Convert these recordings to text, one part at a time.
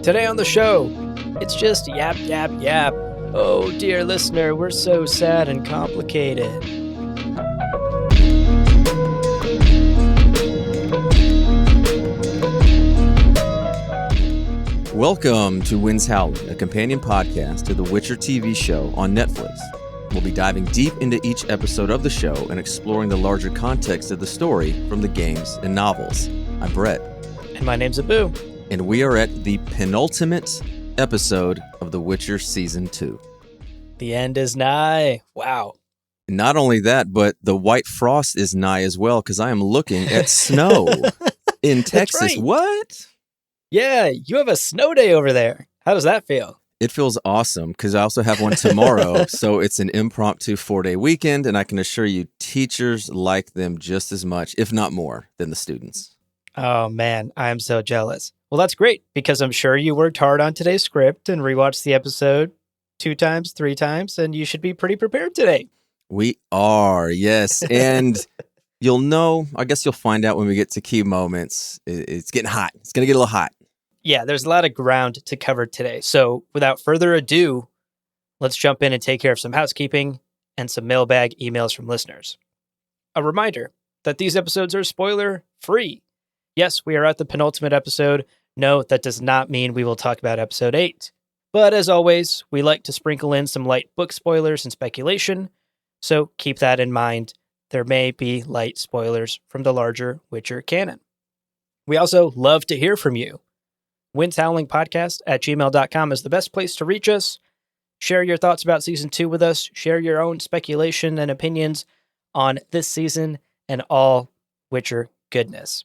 Today on the show, it's just yap, yap, yap. Oh, dear listener, we're so sad and complicated. Welcome to Winds Howling, a companion podcast to the Witcher TV show on Netflix. We'll be diving deep into each episode of the show and exploring the larger context of the story from the games and novels. I'm Brett. And my name's Abu. And we are at the penultimate episode of The Witcher Season 2. The end is nigh. Wow. Not only that, but the white frost is nigh as well, because I am looking at snow in Texas. Right. What? Yeah, you have a snow day over there. How does that feel? It feels awesome, because I also have one tomorrow, so it's an impromptu 4-day weekend, and I can assure you teachers like them just as much, if not more, than the students. Oh, man, I'm so jealous. Well, that's great, because I'm sure you worked hard on today's script and rewatched the episode 2 times, 3 times, and you should be pretty prepared today. We are, yes. And you'll know, I guess you'll find out when we get to key moments. It's getting hot. It's going to get a little hot. Yeah, there's a lot of ground to cover today. So without further ado, let's jump in and take care of some housekeeping and some mailbag emails from listeners. A reminder that these episodes are spoiler-free. Yes, we are at the penultimate episode. No, that does not mean we will talk about episode 8. But as always, we like to sprinkle in some light book spoilers and speculation, so keep that in mind. There may be light spoilers from the larger Witcher canon. We also love to hear from you. windshowlingpodcast@gmail.com is the best place to reach us. Share your thoughts about Season 2 with us. Share your own speculation and opinions on this season and all Witcher goodness.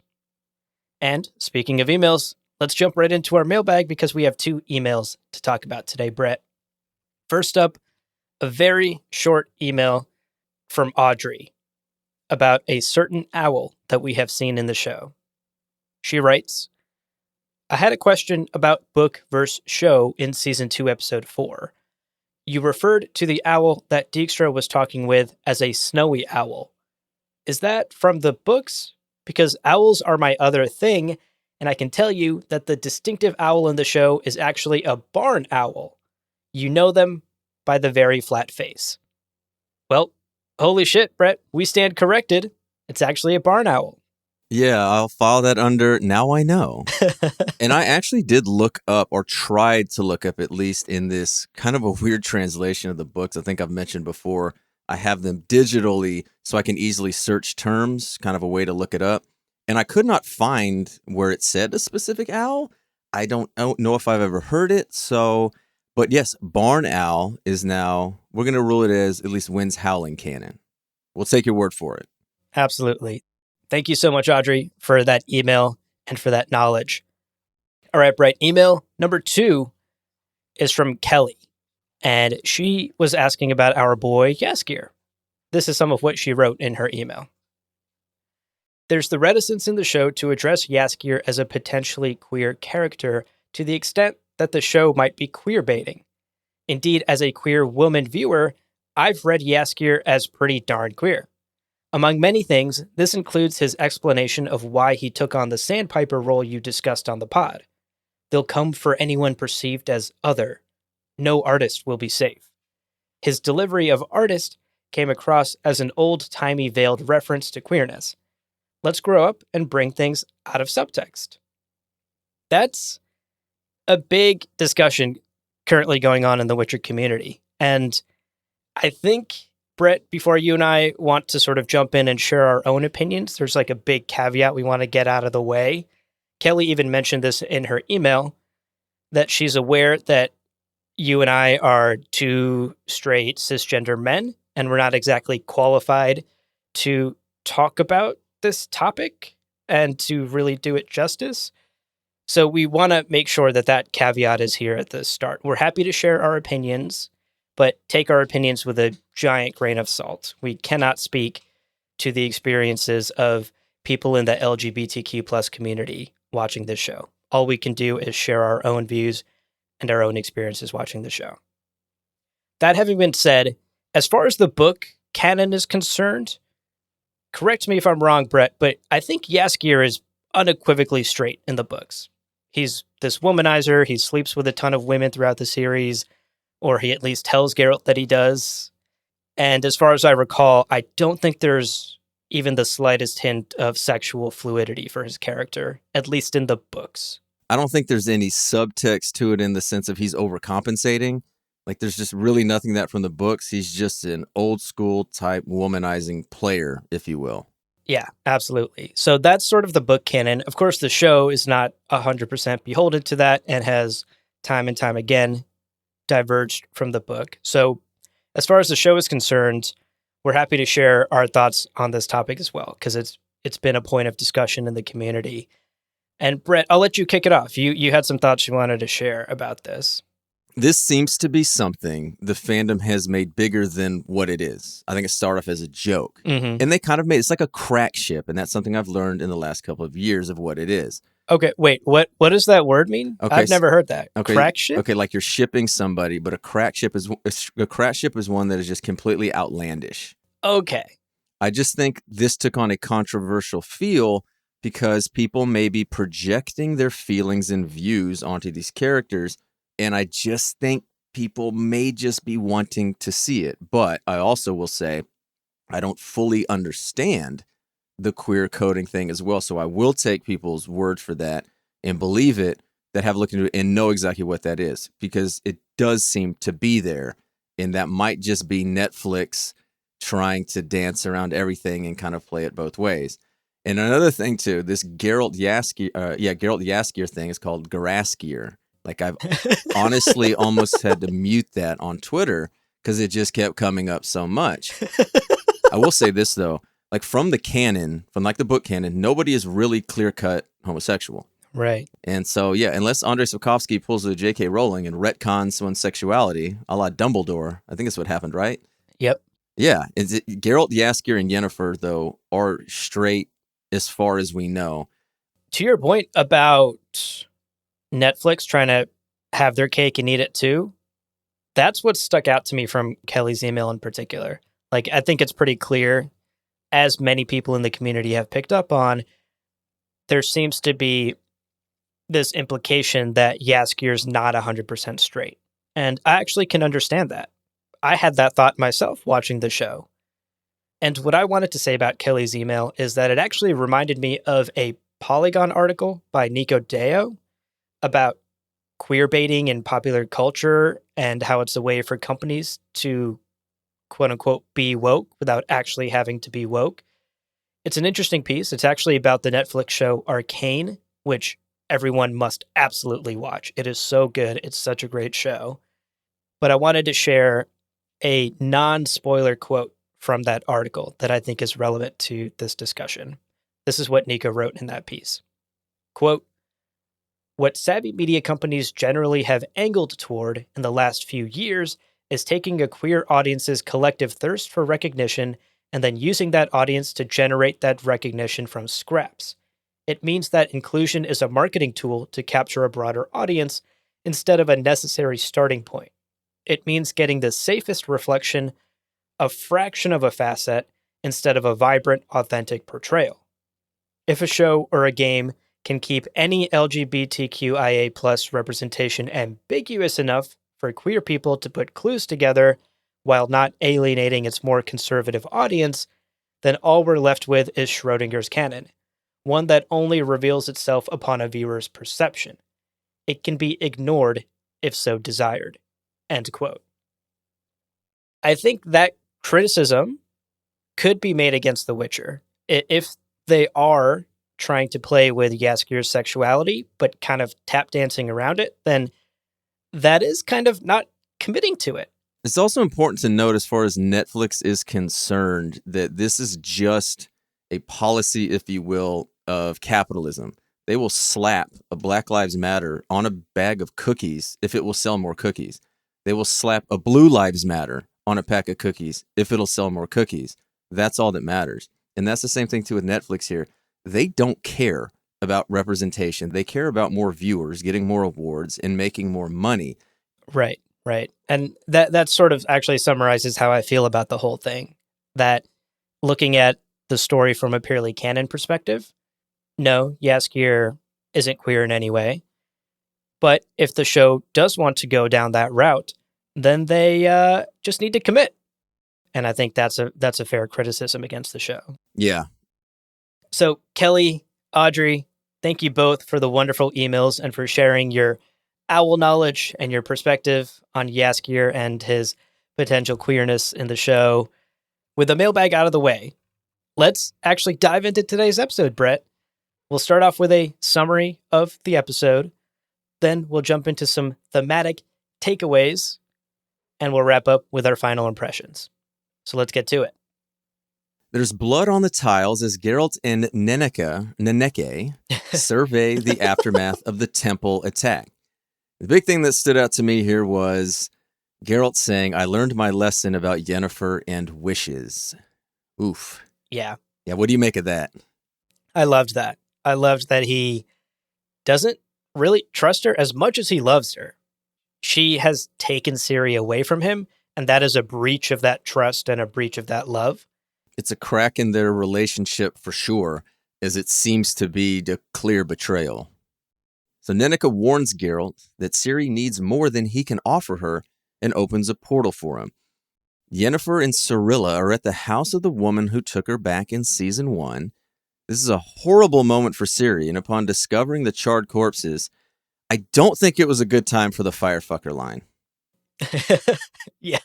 And speaking of emails, let's jump right into our mailbag because we have 2 emails to talk about today, Brett. First up, a very short email from Audrey about a certain owl that we have seen in the show. She writes, I had a question about book versus show in Season 2, Episode 4. You referred to the owl that Dijkstra was talking with as a snowy owl. Is that from the books? Because owls are my other thing, and I can tell you that the distinctive owl in the show is actually a barn owl. You know them by the very flat face. Well, holy shit, Brett, we stand corrected. It's actually a barn owl. Yeah, I'll file that under now I know. And I actually did look up, or tried to look up at least in this kind of a weird translation of the books. I think I've mentioned before, I have them digitally so I can easily search terms, kind of a way to look it up. And I could not find where it said a specific owl. I don't know if I've ever heard it. But yes, barn owl is now, we're going to rule it as at least Winds Howling canon. We'll take your word for it. Absolutely. Thank you so much, Audrey, for that email and for that knowledge. All right, Bright. Email number 2 is from Kelly, and she was asking about our boy Jaskier. This is some of what she wrote in her email. There's the reticence in the show to address Jaskier as a potentially queer character to the extent that the show might be queer baiting. Indeed, as a queer woman viewer, I've read Jaskier as pretty darn queer. Among many things, this includes his explanation of why he took on the sandpiper role you discussed on the pod. They'll come for anyone perceived as other. No artist will be safe. His delivery of artist came across as an old-timey veiled reference to queerness. Let's grow up and bring things out of subtext. That's a big discussion currently going on in the Witcher community. And I think, Brett, before you and I want to sort of jump in and share our own opinions, there's like a big caveat we want to get out of the way. Kelly even mentioned this in her email, that she's aware that you and I are 2 straight cisgender men, and we're not exactly qualified to talk about this topic and to really do it justice. So we want to make sure that that caveat is here at the start. We're happy to share our opinions, but take our opinions with a giant grain of salt. We cannot speak to the experiences of people in the LGBTQ plus community watching this show. All we can do is share our own views and our own experiences watching the show. That having been said, as far as the book canon is concerned, correct me if I'm wrong, Brett, but I think Jaskier is unequivocally straight in the books. he's this womanizer. He sleeps with a ton of women throughout the series, or he at least tells Geralt that he does. And as far as I recall, I don't think there's even the slightest hint of sexual fluidity for his character, at least in the books. I don't think there's any subtext to it in the sense of he's overcompensating. Like, there's just really nothing that from the books. He's just an old school type womanizing player, if you will. Yeah, absolutely. So that's sort of the book canon. Of course, the show is not 100% beholden to that and has time and time again diverged from the book. So as far as the show is concerned, we're happy to share our thoughts on this topic as well, because it's been a point of discussion in the community. And Brett, I'll let you kick it off. You had some thoughts you wanted to share about this. This seems to be something the fandom has made bigger than what it is. I think it started off as a joke. Mm-hmm. And they kind of made it's like a crack ship, and that's something I've learned in the last couple of years of what it is. Okay, wait, what does that word mean? Okay, I've never heard that. Okay, crack ship? Okay, like you're shipping somebody, but a crack ship is one that is just completely outlandish. Okay. I just think this took on a controversial feel because people may be projecting their feelings and views onto these characters. And I just think people may just be wanting to see it. But I also will say I don't fully understand the queer coding thing as well. So I will take people's word for that and believe it, that have looked into it and know exactly what that is, because it does seem to be there. And that might just be Netflix trying to dance around everything and kind of play it both ways. And another thing too, this Geralt Jaskier thing is called Garaskier. Like, I've honestly almost had to mute that on Twitter because it just kept coming up so much. I will say this though, like from the canon, from like the book canon, nobody is really clear-cut homosexual. Right. And so, yeah, unless Andrei Sapkowski pulls a J.K. Rowling and retcons one's sexuality, a la Dumbledore, I think that's what happened, right? Yep. Yeah. Geralt, Jaskier, and Yennefer, though, are straight as far as we know. To your point about Netflix trying to have their cake and eat it too, that's what stuck out to me from Kelly's email in particular. Like, I think it's pretty clear, as many people in the community have picked up on, there seems to be this implication that Jaskier's not 100% straight. And I actually can understand that. I had that thought myself watching the show. And what I wanted to say about Kelly's email is that it actually reminded me of a Polygon article by Nico Deo about queer baiting in popular culture and how it's a way for companies to, quote unquote, be woke without actually having to be woke. It's an interesting piece. It's actually about the Netflix show Arcane, which everyone must absolutely watch. It is so good. It's such a great show. But I wanted to share a non-spoiler quote from that article that I think is relevant to this discussion. This is what Nico wrote in that piece. Quote, "What savvy media companies generally have angled toward in the last few years is taking a queer audience's collective thirst for recognition and then using that audience to generate that recognition from scraps. It means that inclusion is a marketing tool to capture a broader audience instead of a necessary starting point. It means getting the safest reflection, a fraction of a facet, instead of a vibrant, authentic portrayal. If a show or a game can keep any LGBTQIA plus representation ambiguous enough for queer people to put clues together while not alienating its more conservative audience, then all we're left with is Schrodinger's canon, one that only reveals itself upon a viewer's perception. It can be ignored if so desired." End quote. I think that criticism could be made against The Witcher. If they are trying to play with Jaskier's sexuality, but kind of tap dancing around it, then that is kind of not committing to it. It's also important to note, as far as Netflix is concerned, that this is just a policy, if you will, of capitalism. They will slap a Black Lives Matter on a bag of cookies if it will sell more cookies. They will slap a Blue Lives Matter on a pack of cookies if it'll sell more cookies. That's all that matters. And that's the same thing too with Netflix here. They don't care about representation. They care about more viewers, getting more awards, and making more money. Right. And that sort of actually summarizes how I feel about the whole thing. That looking at the story from a purely canon perspective, no, Jaskier isn't queer in any way. But if the show does want to go down that route, then they just need to commit. And I think that's a fair criticism against the show. Yeah. So Kelly, Audrey, thank you both for the wonderful emails and for sharing your owl knowledge and your perspective on Jaskier and his potential queerness in the show. With the mailbag out of the way, let's actually dive into today's episode, Brett. We'll start off with a summary of the episode. Then we'll jump into some thematic takeaways, and we'll wrap up with our final impressions. So let's get to it. There's blood on the tiles as Geralt and Neneke survey the aftermath of the temple attack. The big thing that stood out to me here was Geralt saying, "I learned my lesson about Yennefer and wishes." Oof. Yeah. Yeah, what do you make of that? I loved that. I loved that he doesn't really trust her as much as he loves her. She has taken Ciri away from him, and that is a breach of that trust and a breach of that love. It's a crack in their relationship for sure, as it seems to be a clear betrayal. So Neneke warns Geralt that Ciri needs more than he can offer her and opens a portal for him. Yennefer and Cirilla are at the house of the woman who took her back in Season 1. This is a horrible moment for Ciri, and upon discovering the charred corpses, I don't think it was a good time for the firefucker line. Yeah.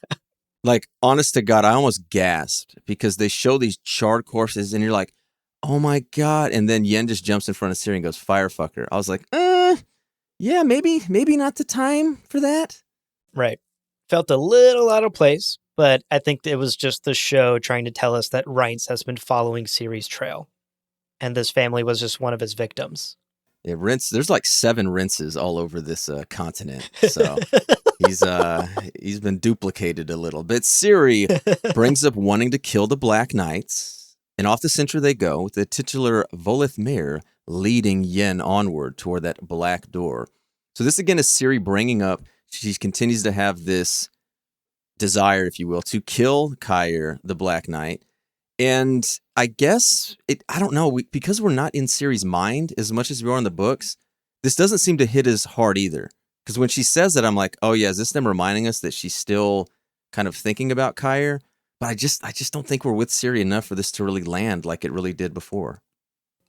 Like, honest to God, I almost gasped because they show these charred corpses and you're like, oh my God. And then Yen just jumps in front of Ciri and goes, firefucker. I was like, yeah, maybe not the time for that. Right. Felt a little out of place, but I think it was just the show trying to tell us that Reince has been following Ciri's trail. And this family was just one of his victims. Yeah, there's like 7 rinses all over this continent. So he's been duplicated a little bit. Ciri brings up wanting to kill the Black Knights, and off the center they go, with the titular Voleth Meir leading Yen onward toward that black door. So this again is Ciri bringing up, she continues to have this desire, if you will, to kill Cair, the Black Knight. And I guess, I don't know, because we're not in Ciri's mind as much as we are in the books, this doesn't seem to hit as hard either. Because when she says that, I'm like, oh yeah, is this them reminding us that she's still kind of thinking about Cair? But I just don't think we're with Ciri enough for this to really land like it really did before.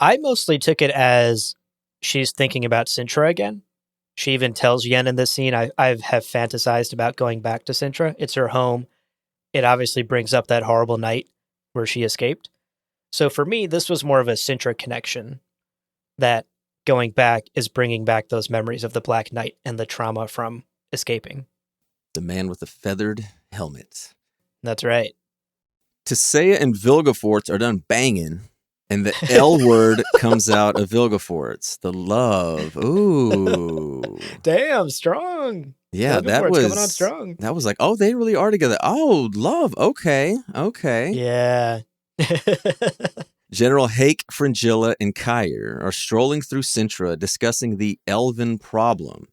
I mostly took it as she's thinking about Sintra again. She even tells Yen in this scene, I have fantasized about going back to Sintra. It's her home. It obviously brings up that horrible night where she escaped. So for me, this was more of a Sintra connection, that going back is bringing back those memories of the Black Knight and the trauma from escaping. The man with the feathered helmet. That's right. Tissaia and Vilgefortz are done banging, and the L word comes out of Vilgefortz. The love. Ooh. Damn, strong. Yeah, that was coming on strong. That was like, oh, they really are together. Oh, love. Okay. Yeah. General Hake, Fringilla, and Cair are strolling through Sintra discussing the elven problem.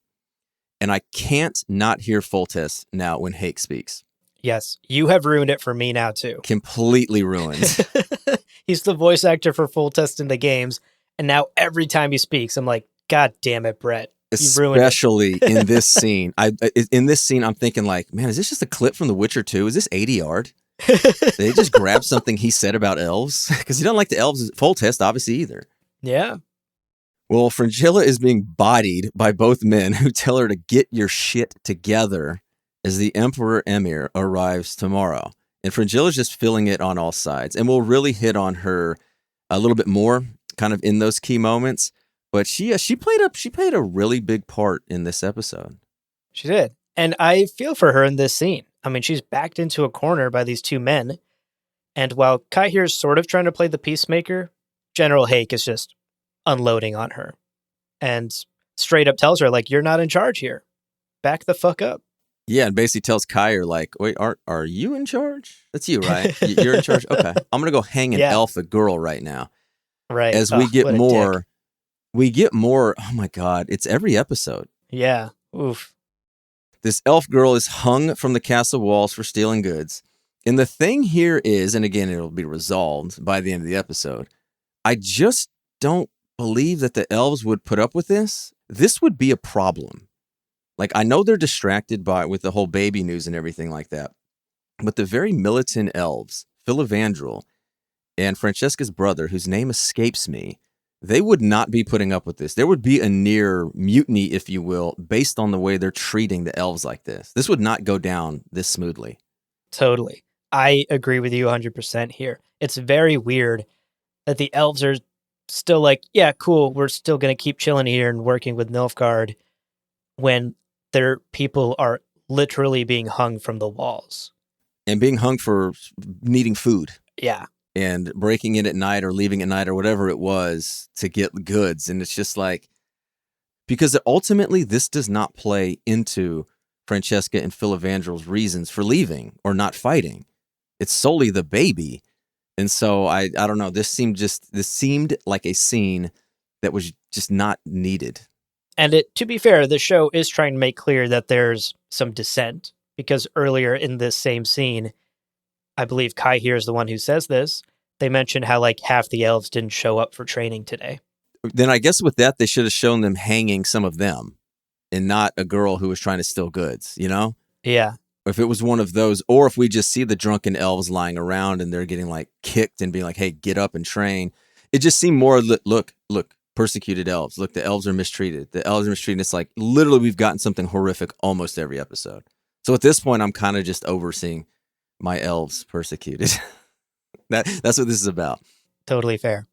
And I can't not hear Foltest now when Hake speaks. Yes, you have ruined it for me now too. Completely ruined. He's the voice actor for Foltest in the games, and now every time he speaks, I'm like, God damn it, Brett. Especially in this scene. In this scene, I'm thinking like, man, is this just a clip from The Witcher 2? Is this 80 yard? They just grabbed something he said about elves? Because he doesn't like the elves, Foltest, obviously, either. Yeah. Well, Fringilla is being bodied by both men who tell her to get your shit together as the Emperor Emir arrives tomorrow. And Fringilla's just feeling it on all sides. And we'll really hit on her a little bit more kind of in those key moments. But she played a really big part in this episode. She did. And I feel for her in this scene. I mean, she's backed into a corner by these two men. And while Cair's sort of trying to play the peacemaker, General Hake is just unloading on her. And straight up tells her, like, you're not in charge here. Back the fuck up. Yeah, and basically tells Cair, like, wait, are you in charge? That's you, right? You're in charge? Okay. I'm going to go hang an elf a girl right now. Right. As we get more, oh my God, it's every episode. Yeah. Oof. This elf girl is hung from the castle walls for stealing goods. And the thing here is, and again, it'll be resolved by the end of the episode, I just don't believe that the elves would put up with this, this would be a problem. Like, I know they're distracted with the whole baby news and everything like that, but the very militant elves, Philivandrel and Francesca's brother, whose name escapes me, they would not be putting up with this. There would be a near mutiny, if you will, based on the way they're treating the elves like this. This would not go down this smoothly. Totally. I agree with you 100% here. It's very weird that the elves are still like, yeah, cool, we're still going to keep chilling here and working with Nilfgaard when their people are literally being hung from the walls. And being hung for needing food. Yeah. And breaking in at night or leaving at night or whatever it was to get goods. And it's just like, because ultimately this does not play into Francesca and Philivandrel's reasons for leaving or not fighting. It's solely the baby. And so I don't know, this seemed like a scene that was just not needed. And to be fair, the show is trying to make clear that there's some dissent, because earlier in this same scene, I believe Kai here is the one who says this, they mentioned how like half the elves didn't show up for training today. Then I guess with that, they should have shown them hanging some of them and not a girl who was trying to steal goods, you know? Yeah. If it was one of those, or if we just see the drunken elves lying around and they're getting like kicked and being like, hey, get up and train. It just seemed more, look, persecuted elves. Look, the elves are mistreated. The elves are mistreated. It's like literally we've gotten something horrific almost every episode. So at this point, I'm kind of just overseeing my elves persecuted. That's what this is about. Totally fair.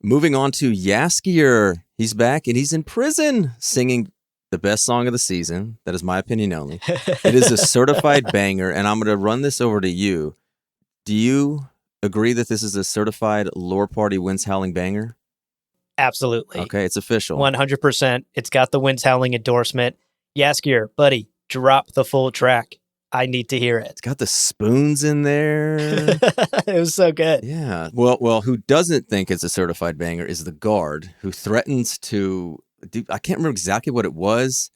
Moving on to Jaskier. He's back and he's in prison singing the best song of the season. That is my opinion only. It is a certified banger, and I'm going to run this over to you. Do you agree that this is a certified Lore Party Winds Howling banger? Absolutely. Okay, it's official. 100%. It's got the Winds Howling endorsement. Jaskier, buddy, drop the full track. I need to hear it. It's got the spoons in there. It was so good. Yeah. Well, who doesn't think it's a certified banger is the guard, who threatens to I can't remember exactly what it was,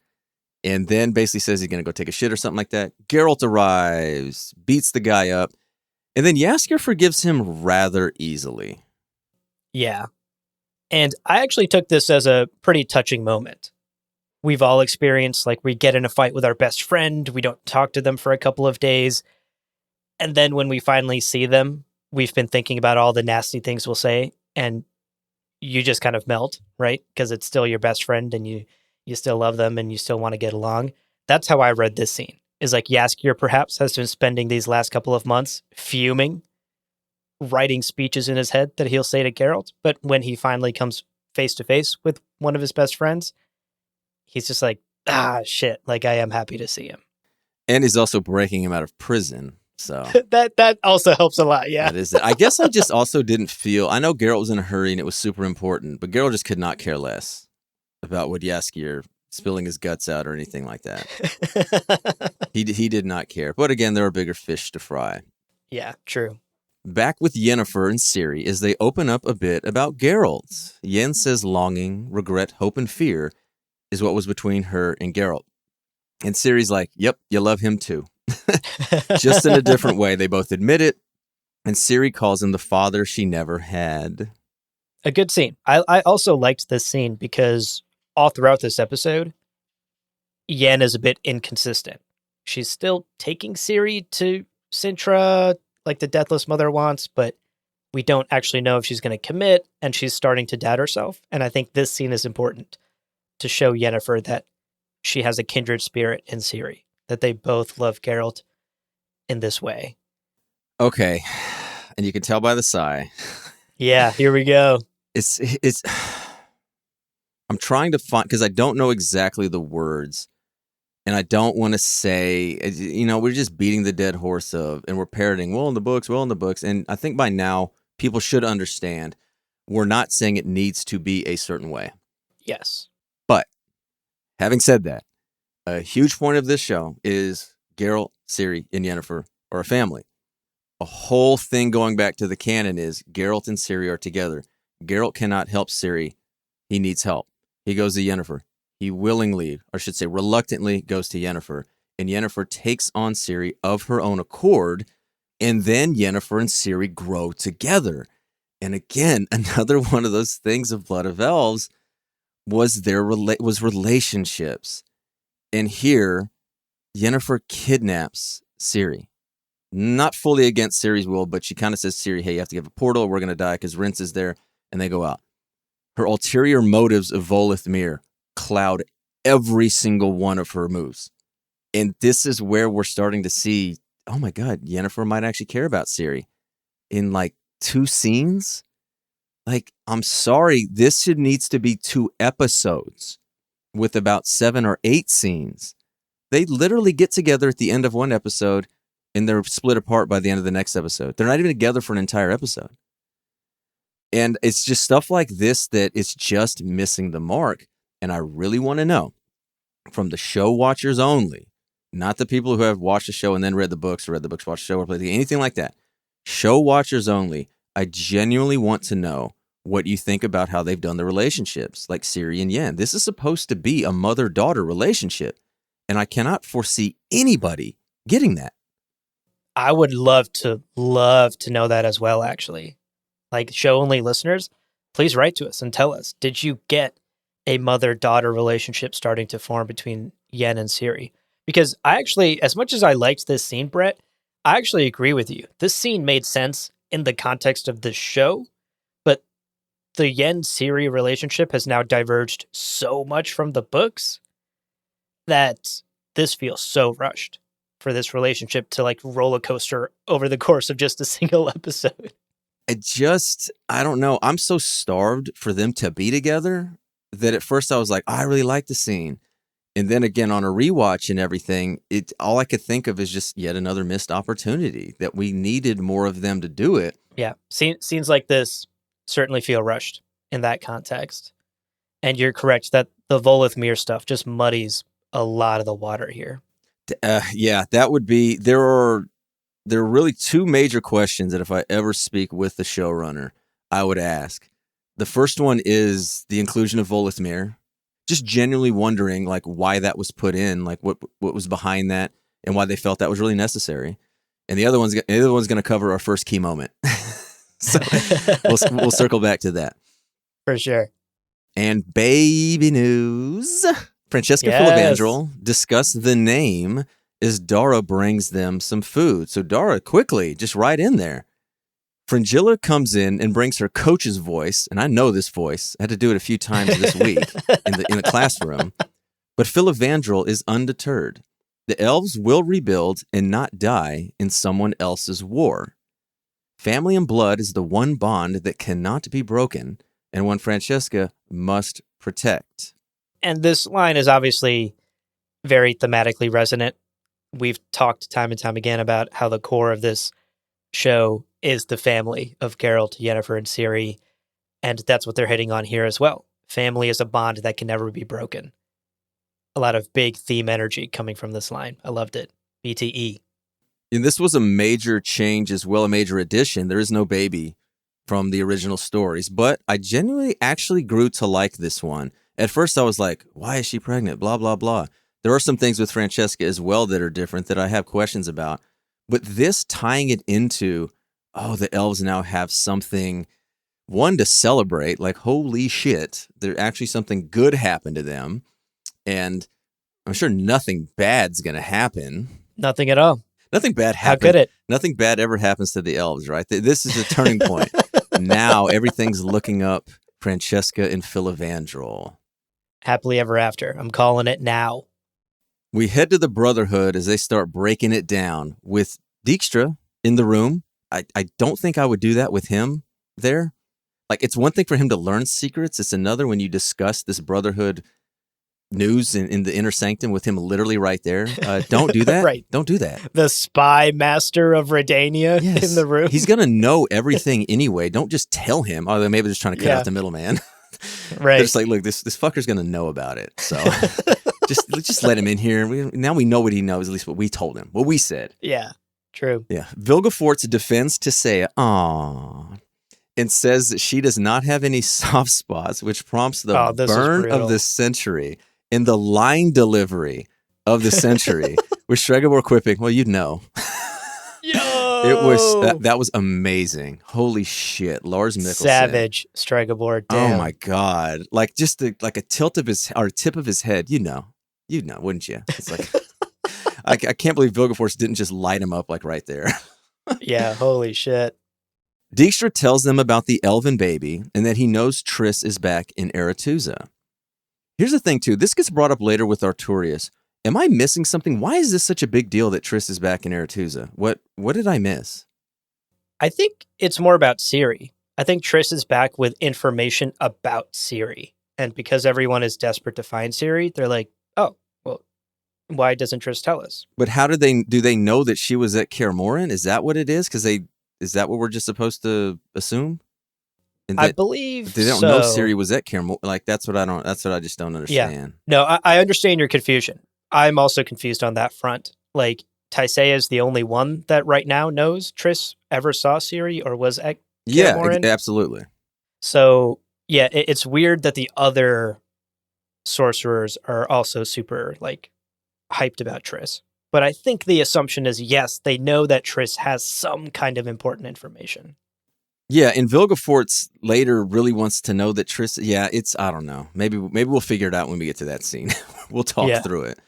and then basically says he's going to go take a shit or something like that. Geralt arrives, beats the guy up, and then Jaskier forgives him rather easily. Yeah. And I actually took this as a pretty touching moment. We've all experienced, like, we get in a fight with our best friend, we don't talk to them for a couple of days, and then when we finally see them, we've been thinking about all the nasty things we'll say, and you just kind of melt, right? Because it's still your best friend and you still love them and you still want to get along. That's how I read this scene. Is like Jaskier perhaps has been spending these last couple of months fuming, writing speeches in his head that he'll say to Geralt. But when he finally comes face to face with one of his best friends, he's just like, shit, like I am happy to see him. And he's also breaking him out of prison. So that also helps a lot, yeah. That is it. I guess I just also didn't feel, I know Geralt was in a hurry and it was super important, but Geralt just could not care less about what Jaskier spilling his guts out or anything like that. He did not care. But again, there are bigger fish to fry. Yeah, true. Back with Yennefer and Ciri as they open up a bit about Geralt. Yen says longing, regret, hope, and fear is what was between her and Geralt. And Ciri's like, yep, you love him too. Just in a different way. They both admit it. And Ciri calls him the father she never had. A good scene. I also liked this scene because all throughout this episode, Yen is a bit inconsistent. She's still taking Ciri to Sintra like the Deathless Mother wants, but we don't actually know if she's going to commit, and she's starting to doubt herself. And I think this scene is important to show Yennefer that she has a kindred spirit in Ciri, that they both love Geralt in this way. Okay. And you can tell by the sigh. Yeah, here we go. It's I'm trying to find, because I don't know exactly the words, and I don't want to say, we're just beating the dead horse and we're parroting, well in the books. And I think by now people should understand we're not saying it needs to be a certain way. Yes. But having said that, a huge point of this show is Geralt, Ciri, and Yennefer are a family. A whole thing going back to the canon is Geralt and Ciri are together. Geralt cannot help Ciri. He needs help. He goes to Yennefer. He willingly, or should say reluctantly, goes to Yennefer. And Yennefer takes on Ciri of her own accord. And then Yennefer and Ciri grow together. And again, another one of those things of Blood of Elves was was relationships. And here, Yennefer kidnaps Ciri. Not fully against Ciri's will, but she kind of says, Ciri, hey, you have to give a portal. We're going to die because Rince is there. And they go out. Her ulterior motives of Voleth Meir cloud every single one of her moves. And this is where we're starting to see, oh my God, Yennefer might actually care about Ciri. In like 2 scenes? Like, I'm sorry, this needs to be 2 episodes with about 7 or 8 scenes. They literally get together at the end of one episode and they're split apart by the end of the next episode. They're not even together for an entire episode. And it's just stuff like this that is just missing the mark. And I really want to know from the show watchers only, not the people who have watched the show and then read the books, or read the books, watched the show, or played the game, anything like that. Show watchers only. I genuinely want to know what you think about how they've done the relationships, like Ciri and Yen. This is supposed to be a mother-daughter relationship, and I cannot foresee anybody getting that. I would love to know that as well, actually. Like, show-only listeners, please write to us and tell us, did you get a mother-daughter relationship starting to form between Yen and Ciri? Because I actually, as much as I liked this scene, Brett, I actually agree with you. This scene made sense in the context of the show, but the Yen-Ciri relationship has now diverged so much from the books that this feels so rushed for this relationship to like roller coaster over the course of just a single episode. I don't know. I'm so starved for them to be together that at first I was like, I really like the scene. And then again, on a rewatch and everything, all I could think of is just yet another missed opportunity, that we needed more of them to do it. Yeah. Scenes like this certainly feel rushed in that context. And you're correct that the Voleth Meir stuff just muddies a lot of the water here. Yeah, that would be, there are really 2 major questions that if I ever speak with the showrunner, I would ask. The first one is the inclusion of Voleth Meir. Just genuinely wondering like why that was put in, like what was behind that and why they felt that was really necessary. And the other one's going to cover our first key moment. So we'll circle back to that. For sure. And baby news. Francesca Filavandrel discussed the name as Dara brings them some food. So Dara quickly, just right in there. Fringilla comes in and brings her coach's voice, and I know this voice. I had to do it a few times this week in the classroom. But Filavandrel is undeterred. The elves will rebuild and not die in someone else's war. Family and blood is the one bond that cannot be broken, and one Francesca must protect. And this line is obviously very thematically resonant. We've talked time and time again about how the core of this show is the family of Geralt, Yennefer, and Ciri, and that's what they're hitting on here as well. Family is a bond that can never be broken. A lot of big theme energy coming from this line. I loved it. BTE. And this was a major change as well, a major addition. There is no baby from the original stories, but I genuinely actually grew to like this one. At first I was like, why is she pregnant? Blah, blah, blah. There are some things with Francesca as well that are different that I have questions about. But this tying it into, oh, the elves now have something, one, to celebrate, like, holy shit, there actually something good happened to them. And I'm sure nothing bad's going to happen. Nothing at all. Nothing bad happened. How could it? Nothing bad ever happens to the elves, right? This is a turning point. Now everything's looking up Francesca and Filavandrel. Happily ever after. I'm calling it now. We head to the Brotherhood as they start breaking it down with Dijkstra in the room. I don't think I would do that with him there. Like, it's one thing for him to learn secrets. It's another when you discuss this Brotherhood news in the inner sanctum with him literally right there. Don't do that. Right. Don't do that. The spy master of Redania in the room. He's going to know everything anyway. Don't just tell him. Or maybe they're just trying to cut out the middleman. Right. They're just like, look, this fucker's going to know about it. So just let him in here. Now we know what he knows, at least what we told him, what we said. Yeah, true. Yeah. Vilgefortz defends Tissaia, and says that she does not have any soft spots, which prompts the burn of the century in the line delivery of the century, with Stregobor quipping, well, you'd know. Yo! It was Whoa. that was amazing. Holy shit, Lars Mikkelsen. Savage strike aboard. Oh Damn. my god! Like just like a tilt of his or tip of his head. You'd know, wouldn't you? It's like I can't believe Vilgefortz didn't just light him up like right there. Yeah, holy shit. Dijkstra tells them about the elven baby and that he knows Triss is back in Aretuza. Here's the thing, too. This gets brought up later with Arturius. Am I missing something? Why is this such a big deal that Triss is back in Aretuza? What did I miss? I think it's more about Ciri. I think Triss is back with information about Ciri. And because everyone is desperate to find Ciri, they're like, oh, well, why doesn't Triss tell us? But how do they know that she was at Kaer Morhen? Is that what it is? Because is that what we're just supposed to assume? And I believe they don't know Ciri was at Kaer Morhen. Like that's what I just don't understand. Yeah. No, I understand your confusion. I'm also confused on that front. Like Tysea is the only one that right now knows Triss ever saw Ciri or was at Kaer Morhen. Absolutely. So yeah, it's weird that the other sorcerers are also super like hyped about Triss. But I think the assumption is yes, they know that Triss has some kind of important information. Yeah, and Vilgefortz later really wants to know that Triss. Yeah, I don't know. Maybe we'll figure it out when we get to that scene. We'll talk through it.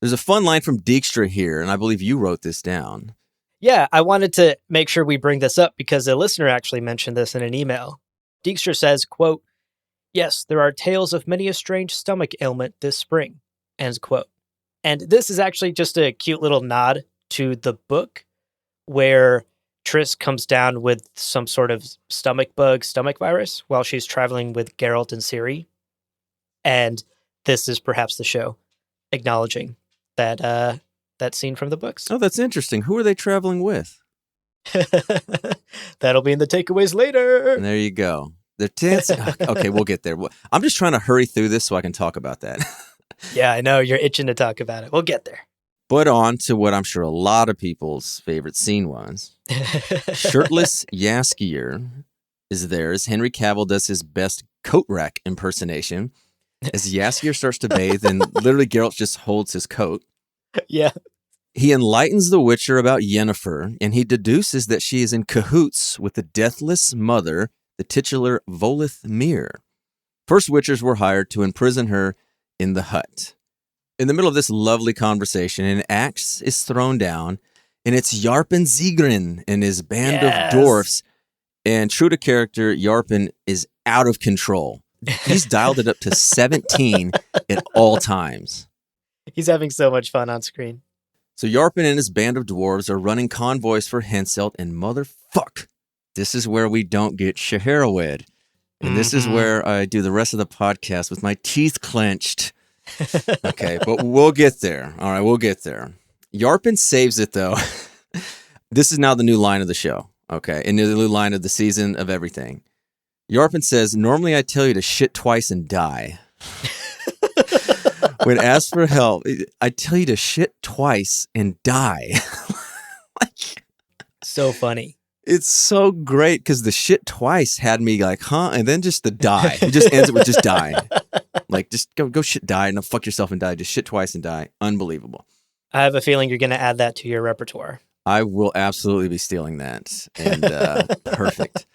There's a fun line from Dijkstra here, and I believe you wrote this down. Yeah, I wanted to make sure we bring this up because a listener actually mentioned this in an email. Dijkstra says, quote, "Yes, there are tales of many a strange stomach ailment this spring," end quote. And this is actually just a cute little nod to the book where Triss comes down with some sort of stomach virus while she's traveling with Geralt and Ciri. And this is perhaps the show acknowledging that scene from the books. Oh, that's interesting. Who are they traveling with? That'll be in the takeaways later. And there you go. They're dancing. Okay, we'll get there. I'm just trying to hurry through this so I can talk about that. Yeah, I know. You're itching to talk about it. We'll get there. But on to what I'm sure a lot of people's favorite scene was. Shirtless Jaskier is there as Henry Cavill does his best coat rack impersonation as Jaskier starts to bathe and literally Geralt just holds his coat. Yeah. He enlightens the Witcher about Yennefer, and he deduces that she is in cahoots with the Deathless Mother, the titular Voleth Meir. First Witchers were hired to imprison her in the hut. In the middle of this lovely conversation, an axe is thrown down, and it's Yarpen Zigrin and his band of dwarfs. And true to character, Yarpen is out of control. He's dialed it up to 17 at all times. He's having so much fun on screen. So Yarpen and his band of dwarves are running convoys for Henselt, and motherfuck, this is where we don't get Shaerrawedd. And this is where I do the rest of the podcast with my teeth clenched. Okay, but we'll get there. All right, we'll get there. Yarpen saves it, though. This is now the new line of the show, okay? And the new line of the season of everything. Yarpen says, "Normally I tell you to shit twice and die." When asked for help, I tell you to shit twice and die. So funny. It's so great because the shit twice had me like, huh? And then just the die. He just ends it with just die. Like, just go shit, die, and fuck yourself and die. Just shit twice and die. Unbelievable. I have a feeling you're going to add that to your repertoire. I will absolutely be stealing that. And perfect.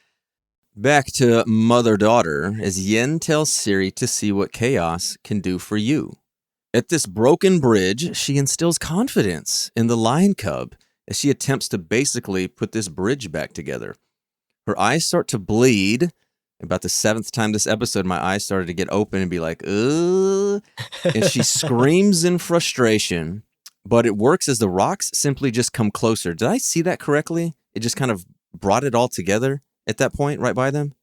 Back to mother-daughter as Yen tells Ciri to see what chaos can do for you. At this broken bridge, she instills confidence in the lion cub as she attempts to basically put this bridge back together. Her eyes start to bleed. About the 7th time this episode, my eyes started to get open and be like, ugh. And she screams in frustration, but it works as the rocks simply just come closer. Did I see that correctly? It just kind of brought it all together at that point, right by them?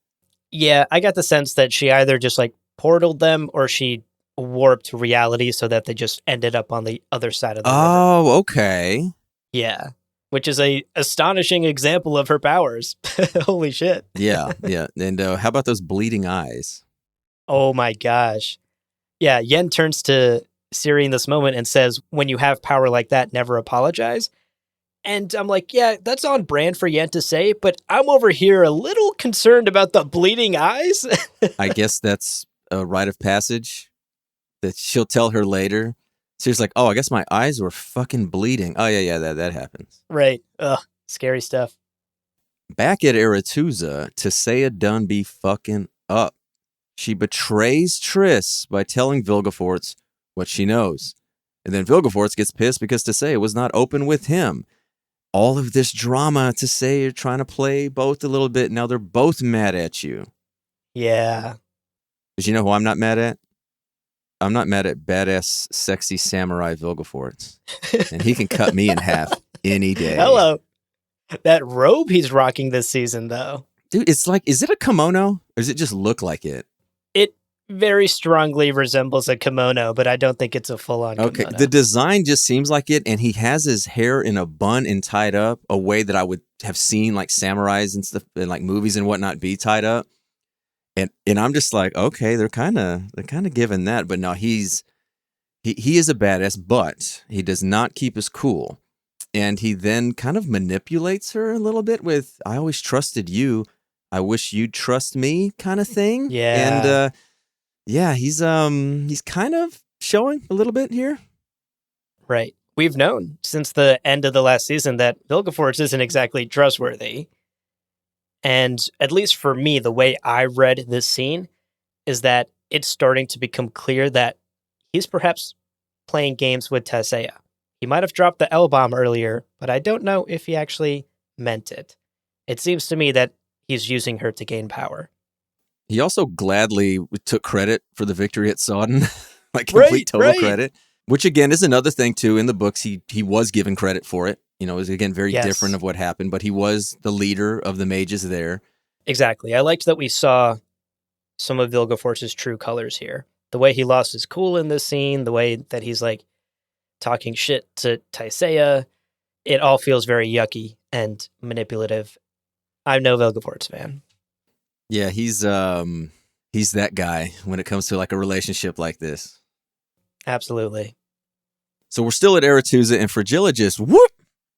Yeah, I got the sense that she either just like portaled them or she warped reality so that they just ended up on the other side of the river. Oh, okay. Yeah, which is a astonishing example of her powers. Holy shit. Yeah. And how about those bleeding eyes? Oh my gosh. Yeah, Yen turns to Ciri in this moment and says, "When you have power like that, never apologize." And I'm like, yeah, that's on brand for Yen to say, but I'm over here a little concerned about the bleeding eyes. I guess that's a rite of passage that she'll tell her later. So he's like, oh, I guess my eyes were fucking bleeding. Oh, yeah, that happens. Right. Ugh, scary stuff. Back at Aretusa, Tisea done be fucking up. She betrays Triss by telling Vilgefortz what she knows. And then Vilgefortz gets pissed because Tisea was not open with him. All of this drama, Tisea, you're trying to play both a little bit. Now they're both mad at you. Yeah. But you know who I'm not mad at? I'm not mad at badass, sexy samurai Vilgefortz. And he can cut me in half any day. Hello. That robe he's rocking this season, though. Dude, it's like, is it a kimono? Or does it just look like it? It very strongly resembles a kimono, but I don't think it's a full-on kimono. Okay, the design just seems like it, and he has his hair in a bun and tied up a way that I would have seen like samurais and stuff in like movies and whatnot be tied up. And I'm just like, okay, they're kind of giving that, but no, he is a badass, but he does not keep his cool. And he then kind of manipulates her a little bit with, I always trusted you. I wish you'd trust me kind of thing. Yeah. And yeah, he's kind of showing a little bit here. Right. We've known since the end of the last season that Vilgefortz isn't exactly trustworthy. And at least for me, the way I read this scene is that it's starting to become clear that he's perhaps playing games with Tisea. He might have dropped the L-bomb earlier, but I don't know if he actually meant it. It seems to me that he's using her to gain power. He also gladly took credit for the victory at Sodden, like complete total credit, which again is another thing too. In the books, he was given credit for it. You know, it was again very different of what happened, but he was the leader of the mages there. Exactly. I liked that we saw some of Vilgefortz's true colors here. The way he lost his cool in this scene, the way that he's like talking shit to Tisea, it all feels very yucky and manipulative. I'm no Vilgefortz fan. Yeah, he's that guy when it comes to like a relationship like this. Absolutely. So we're still at Aretusa, and Frigilla just whoop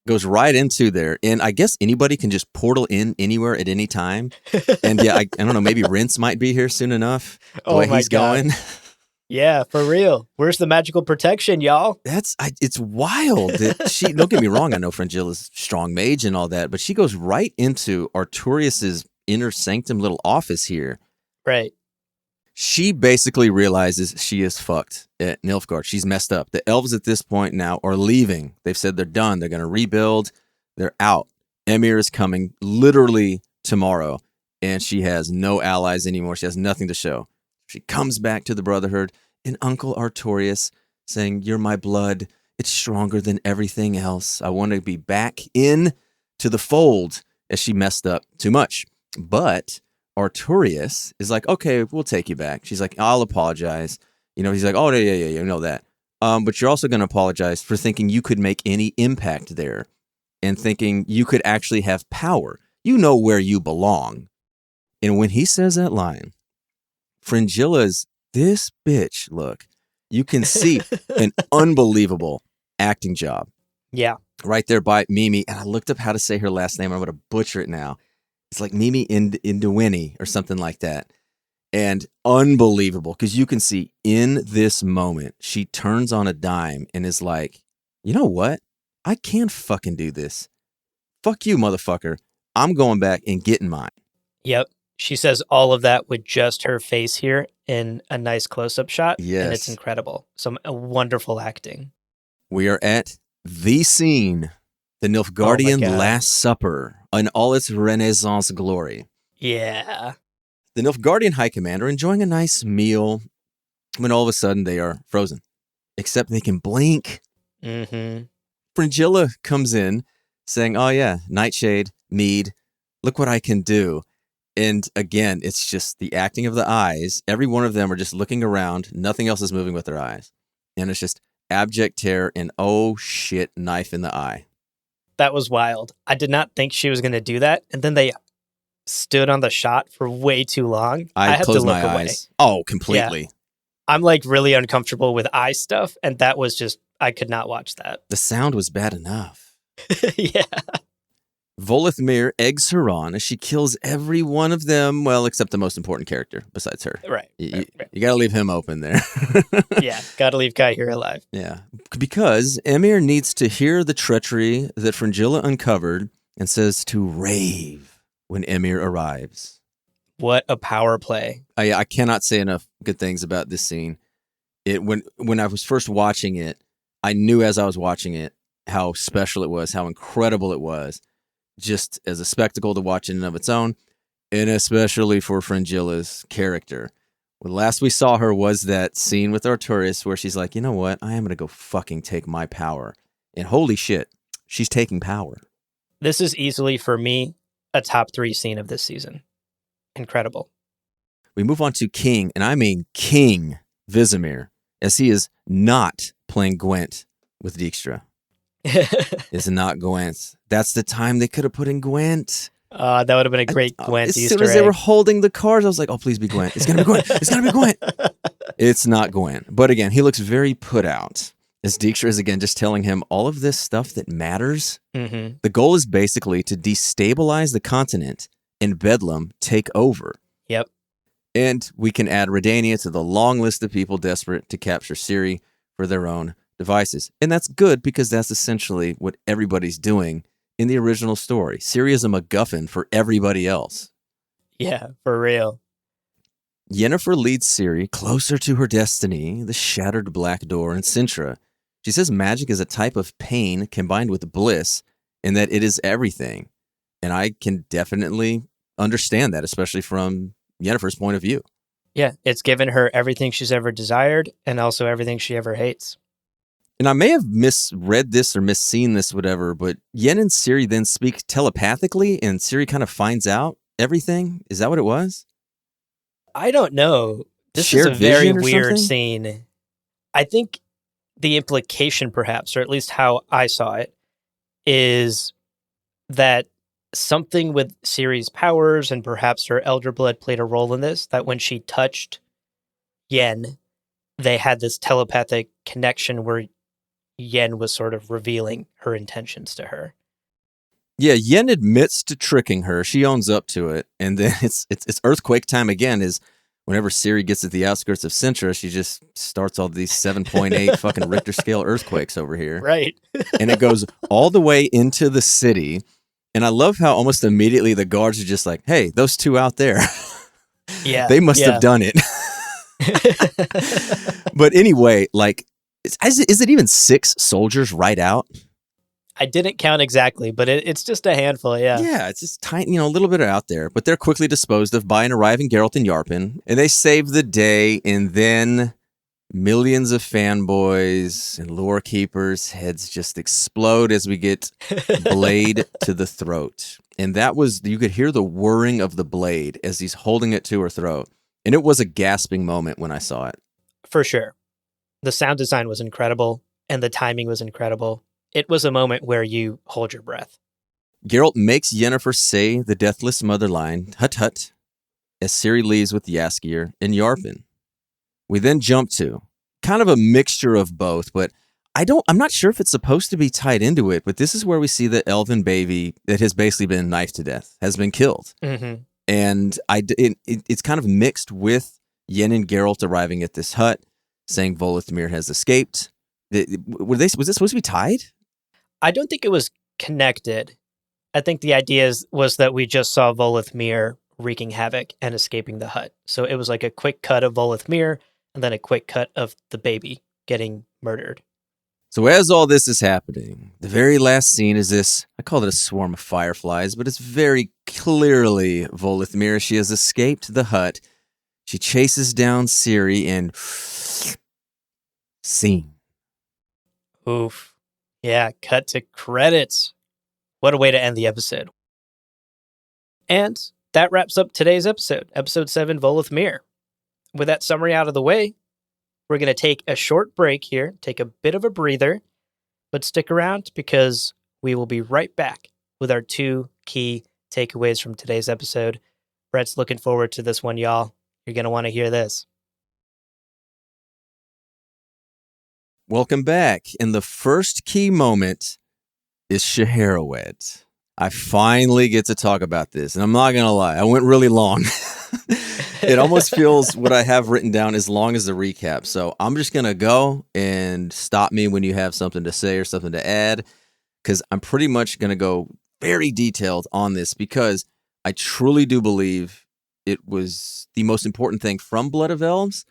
goes right into there. And I guess anybody can just portal in anywhere at any time. And yeah, I don't know, maybe Rince might be here soon enough. The way he's going. Yeah, for real. Where's the magical protection, y'all? It's wild. That don't get me wrong, I know Frigilla's strong mage and all that, but she goes right into Artorias's inner sanctum little office here. Right. She basically realizes she is fucked at Nilfgaard. She's messed up. The elves at this point now are leaving. They've said they're done. They're going to rebuild. They're out. Emir is coming literally tomorrow, and she has no allies anymore. She has nothing to show. She comes back to the Brotherhood, and Uncle Artorias saying, "You're my blood. It's stronger than everything else. I want to be back in to the fold," as she messed up too much. But Artorias is like, okay, we'll take you back. She's like, I'll apologize. You know, he's like, oh, yeah, you know that. But you're also going to apologize for thinking you could make any impact there and thinking you could actually have power. You know where you belong. And when he says that line, Fringilla's this bitch look. You can see an unbelievable acting job. Yeah. Right there by Mimi. And I looked up how to say her last name. I'm going to butcher it now. It's like Mimi Induini or something like that. And unbelievable, because you can see in this moment, she turns on a dime and is like, you know what? I can fucking do this. Fuck you, motherfucker. I'm going back and getting mine. Yep. She says all of that with just her face here in a nice close-up shot. Yes. And it's incredible. Some wonderful acting. We are at the scene, the Nilfgaardian Last Supper, in all its Renaissance glory. Yeah. The Nilfgaardian High Commander enjoying a nice meal when all of a sudden they are frozen. Except they can blink. Mm-hmm. Fringilla comes in saying, oh yeah, Nightshade, Mead, look what I can do. And again, it's just the acting of the eyes. Every one of them are just looking around. Nothing else is moving with their eyes. And it's just abject terror and oh shit, knife in the eye. That was wild. I did not think she was going to do that. And then they stood on the shot for way too long. I had to look my away. eyes. Oh, completely. Yeah. I'm like really uncomfortable with eye stuff. And that was just, I could not watch that. The sound was bad enough. Yeah. Voleth Meir eggs her on as she kills every one of them, well, except the most important character besides her. Right. You got to leave him open there. Yeah, gotta leave Kai here alive. Yeah, because Emir needs to hear the treachery that Fringilla uncovered and says to rave when Emir arrives. What a power play. I cannot say enough good things about this scene. When I was first watching it, I knew as I was watching it how special it was, how incredible it was, just as a spectacle to watch in and of its own, and especially for Fringilla's character. When last we saw her was that scene with Arturus where she's like, you know what, I am going to go fucking take my power. And holy shit, she's taking power. This is easily, for me, a top 3 scene of this season. Incredible. We move on to King, and I mean King Vizimir, as he is not playing Gwent with Dijkstra. It's not Gwent. That's the time they could have put in Gwent. That would have been a great Gwent As Easter soon as egg. they were holding the cards, I was like, oh, please be Gwent. It's going to be Gwent. It's going to be Gwent. It's not Gwent. But again, he looks very put out. As Dijkstra is, again, just telling him all of this stuff that matters. Mm-hmm. The goal is basically to destabilize the continent and Bedlam take over. Yep. And we can add Redania to the long list of people desperate to capture Ciri for their own devices. And that's good because that's essentially what everybody's doing in the original story. Ciri is a MacGuffin for everybody else. Yeah, for real. Yennefer leads Ciri closer to her destiny, the shattered black door in Sintra. She says magic is a type of pain combined with bliss and that it is everything. And I can definitely understand that, especially from Yennefer's point of view. Yeah, it's given her everything she's ever desired and also everything she ever hates. And I may have misread this or misseen this, whatever, but Yen and Ciri then speak telepathically and Ciri kind of finds out everything. Is that what it was? I don't know. This Shared is a very vision or weird something? scene. I think the implication, perhaps, or at least how I saw it, is that something with Ciri's powers and perhaps her elder blood played a role in this, that when she touched Yen, they had this telepathic connection where Yen was sort of revealing her intentions to her. Yeah, Yen admits to tricking her. She owns up to it. And then it's earthquake time again is whenever Ciri gets at the outskirts of Sintra, she just starts all these 7.8 fucking Richter scale earthquakes over here. Right. And it goes all the way into the city. And I love how almost immediately the guards are just like, hey, those two out there. Yeah. They must have done it. But anyway, like, is it even 6 soldiers right out? I didn't count exactly, but it's just a handful, yeah. Yeah, it's just tiny, a little bit out there. But they're quickly disposed of by an arriving Geralt and Yarpen. And they save the day, and then millions of fanboys and lore keepers' heads just explode as we get blade to the throat. And that was, you could hear the whirring of the blade as he's holding it to her throat. And it was a gasping moment when I saw it. For sure. The sound design was incredible, and the timing was incredible. It was a moment where you hold your breath. Geralt makes Yennefer say the Deathless Mother line, hut hut, as Ciri leaves with Jaskier and Yarpen. We then jump to kind of a mixture of both, but I'm not sure if it's supposed to be tied into it, but this is where we see the elven baby that has basically been knifed to death, has been killed. Mm-hmm. And it's kind of mixed with Yen and Geralt arriving at this hut, saying Voleth Meir has escaped. Was this supposed to be tied? I don't think it was connected. I think the idea was that we just saw Voleth Meir wreaking havoc and escaping the hut. So it was like a quick cut of Voleth Meir and then a quick cut of the baby getting murdered. So as all this is happening, the very last scene is this, I call it a swarm of fireflies, but it's very clearly Voleth Meir. She has escaped the hut. She chases down Ciri and scene. Oof. Yeah, cut to credits. What a way to end the episode. And that wraps up today's episode, episode 7, Voleth Meir. With that summary out of the way, we're going to take a short break here, take a bit of a breather, but stick around because we will be right back with our 2 key takeaways from today's episode. Brett's looking forward to this one, y'all. You're going to want to hear this. Welcome back. And the first key moment is Shaerrawedd. I finally get to talk about this, and I'm not going to lie, I went really long. It almost feels what I have written down as long as the recap. So I'm just going to go and stop me when you have something to say or something to add, because I'm pretty much going to go very detailed on this because I truly do believe it was the most important thing from Blood of Elves,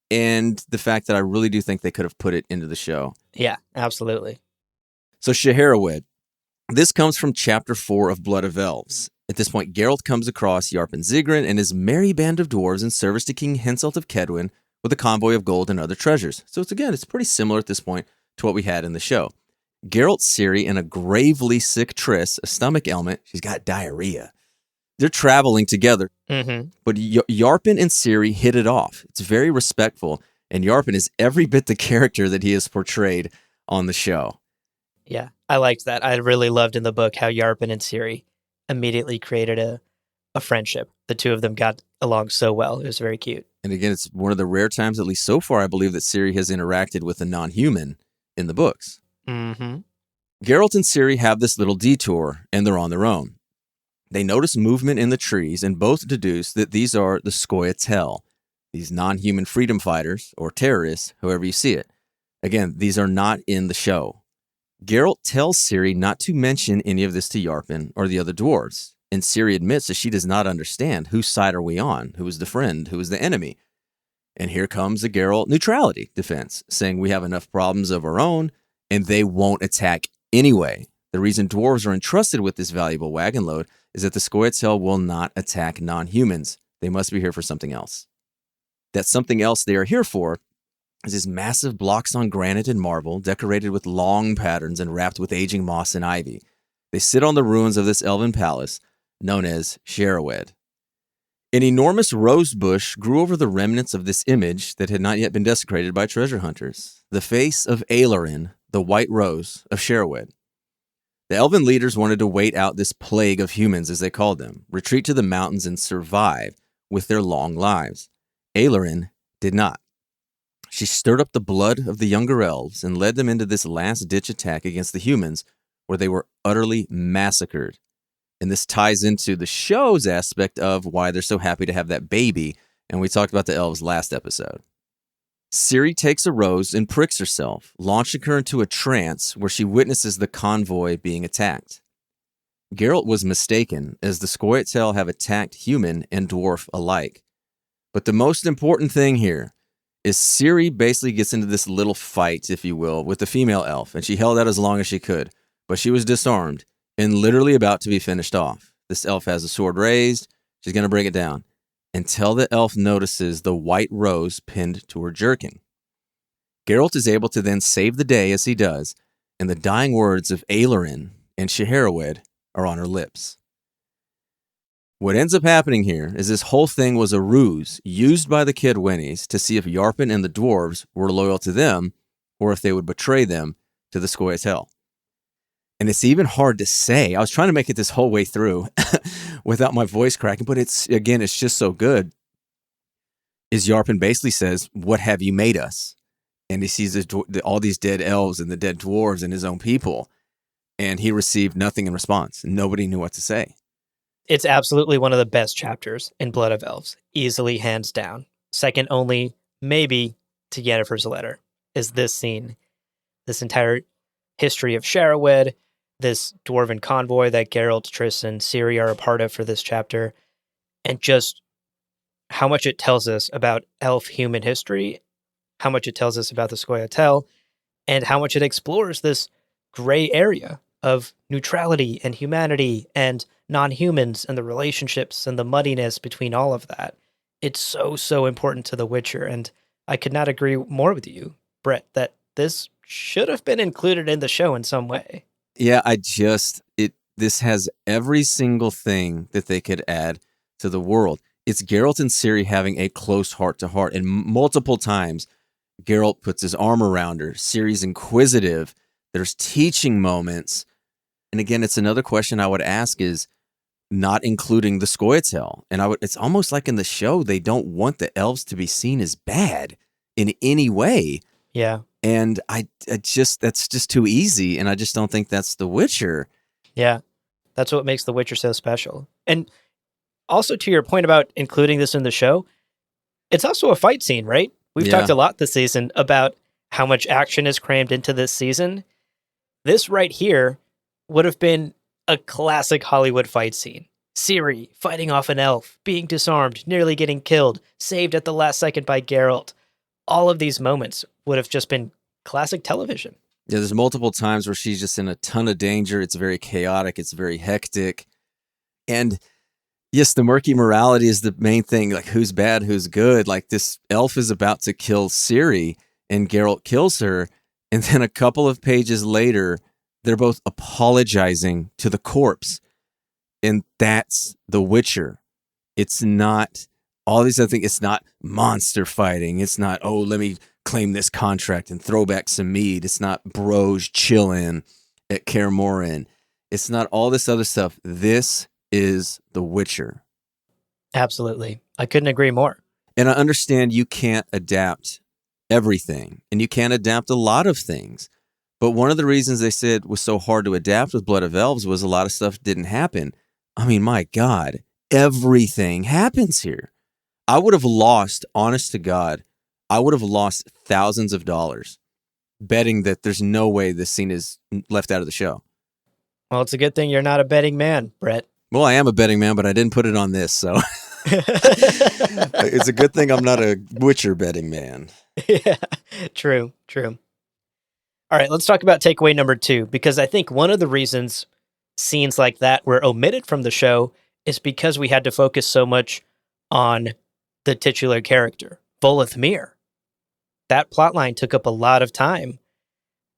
and the fact that I really do think they could have put it into the show. Yeah, absolutely. So Shaerrawedd. This comes from Chapter 4 of Blood of Elves. At this point, Geralt comes across Yarp and Zigrin and his merry band of dwarves in service to King Henselt of Kedwin with a convoy of gold and other treasures. So it's pretty similar at this point to what we had in the show. Geralt, Ciri, and a gravely sick Triss, a stomach ailment, she's got diarrhea. They're traveling together, but Yarpen and Ciri hit it off. It's very respectful, and Yarpen is every bit the character that he has portrayed on the show. Yeah, I liked that. I really loved in the book how Yarpen and Ciri immediately created a friendship. The two of them got along so well. It was very cute. And again, it's one of the rare times, at least so far, I believe that Ciri has interacted with a non-human in the books. Geralt and Ciri have this little detour, and they're on their own. They notice movement in the trees and both deduce that these are the Scoia'tael, these non-human freedom fighters, or terrorists, however you see it. Again, these are not in the show. Geralt tells Ciri not to mention any of this to Yarpen or the other dwarves, and Ciri admits that she does not understand whose side are we on, who is the friend, who is the enemy. And here comes the Geralt neutrality defense, saying we have enough problems of our own, and they won't attack anyway. The reason dwarves are entrusted with this valuable wagon load is that the Scoia'tael will not attack non-humans. They must be here for something else. That something else they are here for is these massive blocks on granite and marble, decorated with long patterns and wrapped with aging moss and ivy. They sit on the ruins of this elven palace, known as Shaerrawedd. An enormous rose bush grew over the remnants of this image that had not yet been desecrated by treasure hunters. The face of Ailerin, the white rose of Shaerrawedd. The elven leaders wanted to wait out this plague of humans, as they called them, retreat to the mountains and survive with their long lives. Ailerin did not. She stirred up the blood of the younger elves and led them into this last-ditch attack against the humans, where they were utterly massacred. And this ties into the show's aspect of why they're so happy to have that baby, and we talked about the elves last episode. Ciri takes a rose and pricks herself, launching her into a trance where she witnesses the convoy being attacked. Geralt was mistaken, as the Scoia'tael have attacked human and dwarf alike. But the most important thing here is Ciri basically gets into this little fight, if you will, with the female elf, and she held out as long as she could, but she was disarmed and literally about to be finished off. This elf has a sword raised. She's going to bring it down until the elf notices the white rose pinned to her jerkin. Geralt is able to then save the day as he does, and the dying words of Ailerin and Shaerrawedd are on her lips. What ends up happening here is this whole thing was a ruse used by the Kedwenis to see if Yarpen and the dwarves were loyal to them or if they would betray them to the Scoia'tael. And it's even hard to say. I was trying to make it this whole way through without my voice cracking, but it's just so good. Is Yarpen basically says, "What have you made us?" And he sees all these dead elves and the dead dwarves and his own people, and he received nothing in response. Nobody knew what to say. It's absolutely one of the best chapters in Blood of Elves, easily hands down. Second only, maybe, to Yennefer's letter, is this scene. This entire history of Shaerrawedd, this dwarven convoy that Geralt, Triss, and Ciri are a part of for this chapter, and just how much it tells us about elf-human history, how much it tells us about the Scoia'tael, and how much it explores this gray area of neutrality and humanity and non-humans and the relationships and the muddiness between all of that. It's so, so important to The Witcher, and I could not agree more with you, Brett, that this should have been included in the show in some way. Yeah, this has every single thing that they could add to the world. It's Geralt and Ciri having a close heart-to-heart, and multiple times Geralt puts his arm around her. Ciri's inquisitive. There's teaching moments. And again, it's another question I would ask is not including the Scoia'tael. And it's almost like in the show, they don't want the elves to be seen as bad in any way. Yeah. And that's just too easy. And I just don't think that's The Witcher. Yeah. That's what makes The Witcher so special. And also to your point about including this in the show, it's also a fight scene, right? We've talked a lot this season about how much action is crammed into this season. This right here would have been a classic Hollywood fight scene. Ciri fighting off an elf, being disarmed, nearly getting killed, saved at the last second by Geralt. All of these moments would have just been classic television. Yeah, there's multiple times where she's just in a ton of danger. It's very chaotic. It's very hectic. And yes, the murky morality is the main thing. Like, who's bad, who's good? Like, this elf is about to kill Ciri, and Geralt kills her. And then a couple of pages later, they're both apologizing to the corpse. And that's The Witcher. It's not all these other things. It's not monster fighting. It's not, oh, let me claim this contract and throw back some mead. It's not bros chilling at Kaer Morhen. It's not all this other stuff. This is The Witcher. Absolutely. I couldn't agree more. And I understand you can't adapt everything, and you can't adapt a lot of things. But one of the reasons they said it was so hard to adapt with Blood of Elves was a lot of stuff didn't happen. I mean, my God, everything happens here. I would have lost, honest to God, I would have lost thousands of dollars betting that there's no way this scene is left out of the show. Well, it's a good thing you're not a betting man, Brett. Well, I am a betting man, but I didn't put it on this, so it's a good thing I'm not a Witcher betting man. Yeah, true. All right, let's talk about takeaway number 2, because I think one of the reasons scenes like that were omitted from the show is because we had to focus so much on the titular character, Voleth Meir. That plotline took up a lot of time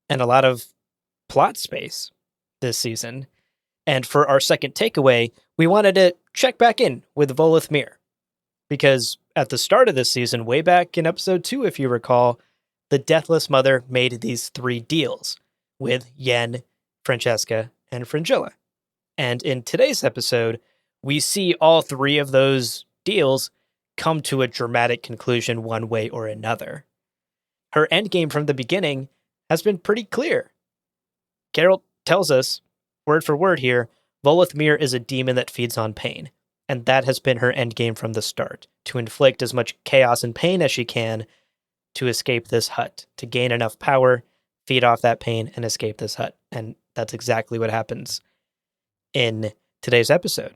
and a lot of plot space this season. And for our second takeaway, we wanted to check back in with Voleth Meir. Because at the start of this season, way back in episode 2, if you recall, the Deathless Mother made these 3 deals with Yen, Francesca, and Fringilla. And in today's episode, we see all 3 of those deals come to a dramatic conclusion one way or another. Her endgame from the beginning has been pretty clear. Geralt tells us, word for word here, Voleth Meir is a demon that feeds on pain. And that has been her endgame from the start, to inflict as much chaos and pain as she can to escape this hut, to gain enough power, feed off that pain, and escape this hut. And that's exactly what happens in today's episode.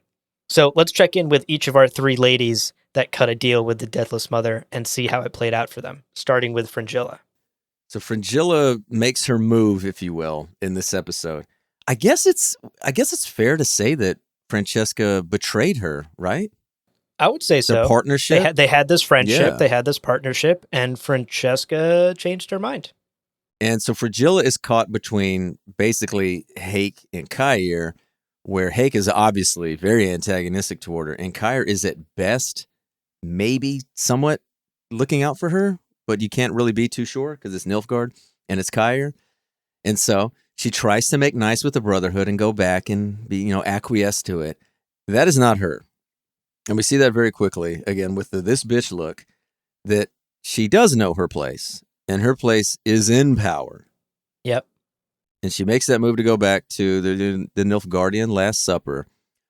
So let's check in with each of our 3 ladies that cut a deal with the Deathless Mother and see how it played out for them, starting with Fringilla. So Fringilla makes her move, if you will, in this episode. I guess it's fair to say that Francesca betrayed her, right? I would say so. Their partnership? They had this friendship, Yeah. they had this partnership, and Francesca changed her mind. And so Fringilla is caught between basically Hake and Kair, where Hake is obviously very antagonistic toward her, and Kair is at best maybe somewhat looking out for her, but you can't really be too sure because it's Nilfgaard and it's Kair. And so she tries to make nice with the Brotherhood and go back and be, acquiesce to it. That is not her. And we see that very quickly, again, with the this bitch look, that she does know her place, and her place is in power. Yep. And she makes that move to go back to the Nilfgaardian Last Supper.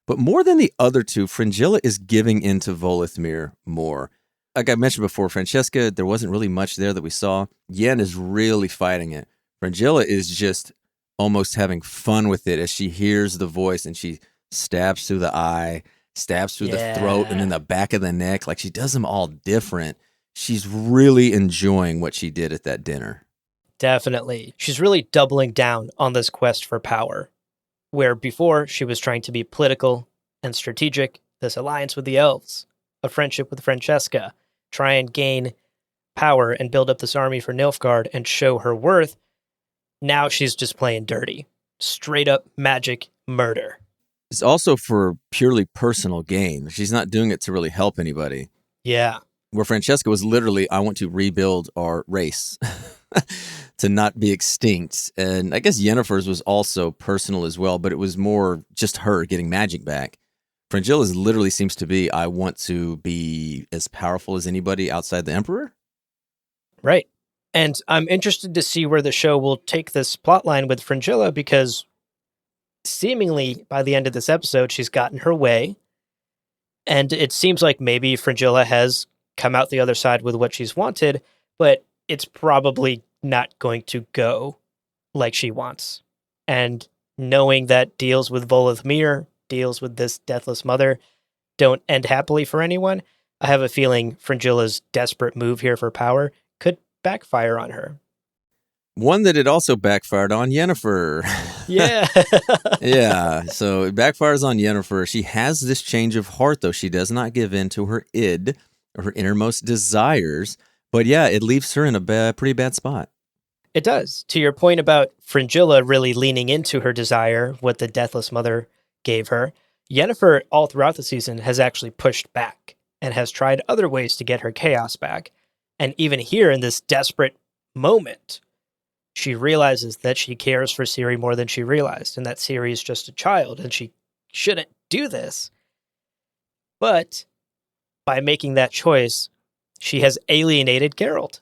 But more than the other 2, Fringilla is giving into Voleth Meir more. Like I mentioned before, Francesca, there wasn't really much there that we saw. Yen is really fighting it. Fringilla is just almost having fun with it as she hears the voice and she stabs through the eye, stabs through the throat and in the back of the neck. Like, she does them all different. She's really enjoying what she did at that dinner. Definitely. She's really doubling down on this quest for power, where before she was trying to be political and strategic, this alliance with the elves, a friendship with Francesca, try and gain power and build up this army for Nilfgaard and show her worth. Now she's just playing dirty. Straight up magic murder. It's also for purely personal gain. She's not doing it to really help anybody. Yeah. Where Francesca was literally, I want to rebuild our race to not be extinct. And I guess Yennefer's was also personal as well, but it was more just her getting magic back. Fringilla's literally seems to be, I want to be as powerful as anybody outside the Emperor. Right. And I'm interested to see where the show will take this plotline with Fringilla, because seemingly by the end of this episode, she's gotten her way. And it seems like maybe Fringilla has come out the other side with what she's wanted, but it's probably not going to go like she wants. And knowing that deals with Voleth Meir, deals with this Deathless Mother, don't end happily for anyone, I have a feeling Fringilla's desperate move here for power could backfire on her. One that it also backfired on, Yennefer. Yeah. Yeah, so it backfires on Yennefer. She has this change of heart, though. She does not give in to her id, or her innermost desires. But yeah, it leaves her in a pretty bad spot. It does. To your point about Fringilla really leaning into her desire, what the Deathless Mother gave her, Yennefer, all throughout the season, has actually pushed back and has tried other ways to get her chaos back. And even here in this desperate moment, she realizes that she cares for Ciri more than she realized, and that Ciri is just a child, and she shouldn't do this. But by making that choice, she has alienated Geralt.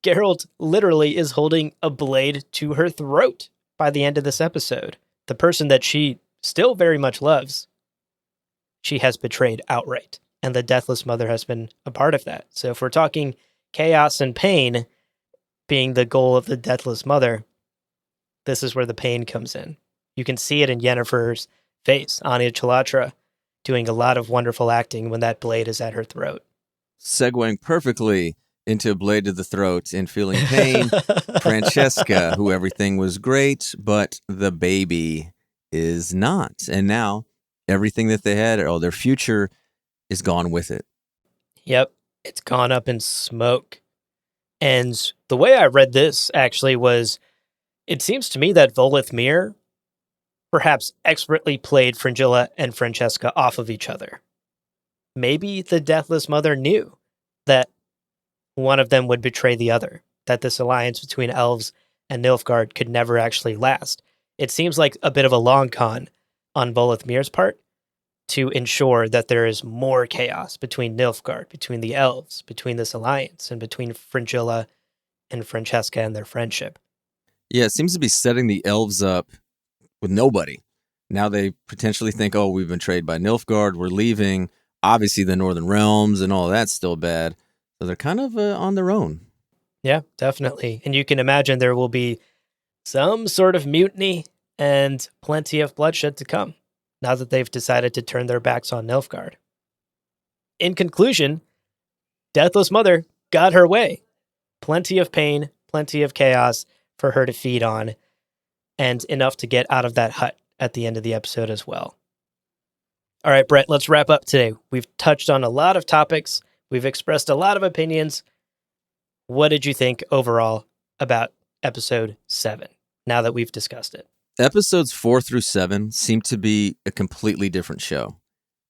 Geralt literally is holding a blade to her throat by the end of this episode. The person that she still very much loves, she has betrayed outright, and the Deathless Mother has been a part of that. So if we're talking chaos and pain being the goal of the Deathless Mother, this is where the pain comes in. You can see it in Yennefer's face, Anya Chilatra doing a lot of wonderful acting when that blade is at her throat. Segueing perfectly into a blade to the throat and feeling pain, Francesca, who everything was great, but the baby is not. And now everything that they had, or their future, is gone with it. Yep, it's gone up in smoke. And the way I read this actually was, it seems to me that Voleth Meir perhaps expertly played Fringilla and Francesca off of each other. Maybe the Deathless Mother knew that one of them would betray the other, that this alliance between elves and Nilfgaard could never actually last. It seems like a bit of a long con on Voleth Meir's part to ensure that there is more chaos between Nilfgaard, between the elves, between this alliance, and between Fringilla and Francesca and their friendship. Yeah, it seems to be setting the elves up with nobody. Now they potentially think, oh, we've been betrayed by Nilfgaard, we're leaving. Obviously, the Northern Realms and all that's still bad. So they're kind of on their own. Yeah, definitely. And you can imagine there will be some sort of mutiny and plenty of bloodshed to come now that they've decided to turn their backs on Nilfgaard. In conclusion, Deathless Mother got her way. Plenty of pain, plenty of chaos for her to feed on, and enough to get out of that hut at the end of the episode as well. All right, Brett, let's wrap up today. We've touched on a lot of topics. We've expressed a lot of opinions. What did you think overall about episode 7, now that we've discussed it? Episodes 4 through 7 seem to be a completely different show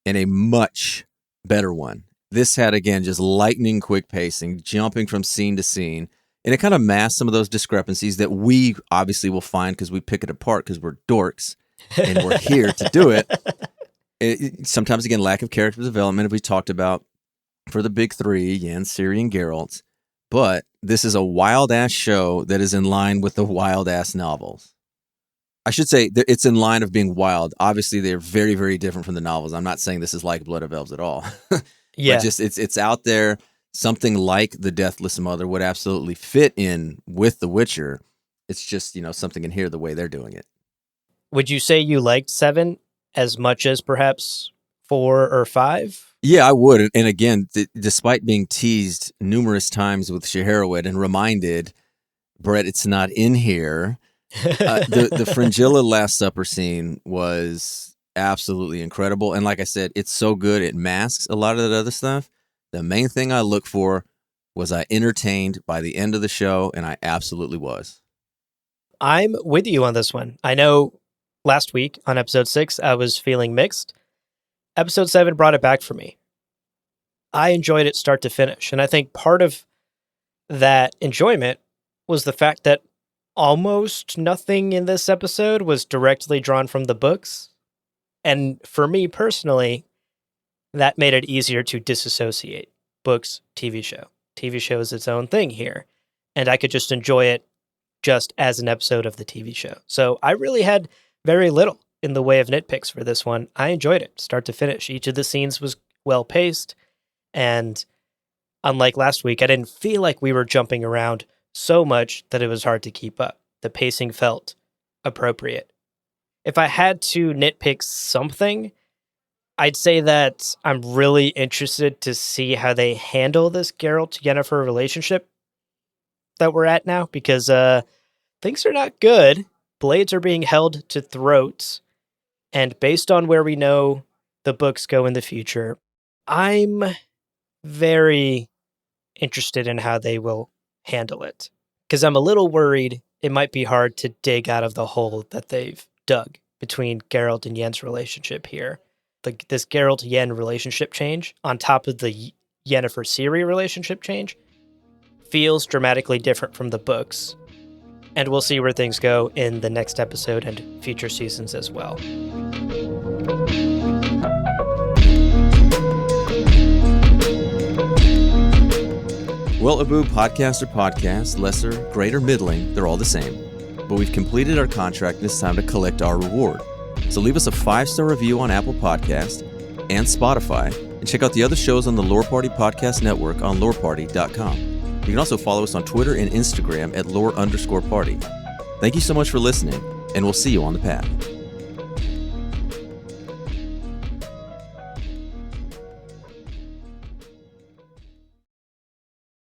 and a much better one. This had, again, just lightning quick pacing, jumping from scene to scene. And it kind of masked some of those discrepancies that we obviously will find because we pick it apart because we're dorks and we're here to do it. Sometimes, again, lack of character development, as we talked about for the big three, again, Ciri and Geralt. But this is a wild-ass show that is in line with the wild-ass novels. I should say that it's in line of being wild. Obviously, they're very, very different from the novels. I'm not saying this is like Blood of Elves at all. Yeah. But just it's out there. Something like the Deathless Mother would absolutely fit in with The Witcher. It's just, something in here the way they're doing it. Would you say you liked 7 as much as perhaps 4 or 5? Yeah, I would. And again, despite being teased numerous times with Shaerrawedd and reminded, Brett, it's not in here. The Fringilla Last Supper scene was absolutely incredible. And like I said, it's so good. It masks a lot of that other stuff. The main thing I look for was I entertained by the end of the show, and I absolutely was. I'm with you on this one. I know last week on episode 6, I was feeling mixed. Episode 7 brought it back for me. I enjoyed it start to finish. And I think part of that enjoyment was the fact that almost nothing in this episode was directly drawn from the books. And for me personally, that made it easier to disassociate books, TV show. TV show is its own thing here. And I could just enjoy it just as an episode of the TV show. So I really had very little in the way of nitpicks for this one. I enjoyed it, start to finish. Each of the scenes was well paced, and unlike last week, I didn't feel like we were jumping around so much that it was hard to keep up. The pacing felt appropriate. If I had to nitpick something, I'd say that I'm really interested to see how they handle this Geralt-Yennefer relationship that we're at now, because things are not good. Blades are being held to throats, and based on where we know the books go in the future, I'm very interested in how they will handle it, because I'm a little worried it might be hard to dig out of the hole that they've dug between Geralt and Yen's relationship here. This Geralt-Yen relationship change, on top of the Yennefer-Ciri relationship change, feels dramatically different from the books. And we'll see where things go in the next episode and future seasons as well. Well, Abu, podcast or podcast, lesser, greater, middling, they're all the same. But we've completed our contract and it's time to collect our reward. So leave us a 5-star review on Apple Podcasts and Spotify, and check out the other shows on the Lore Party Podcast Network on loreparty.com. You can also follow us on Twitter and Instagram at lore_party. Thank you so much for listening, and we'll see you on the path.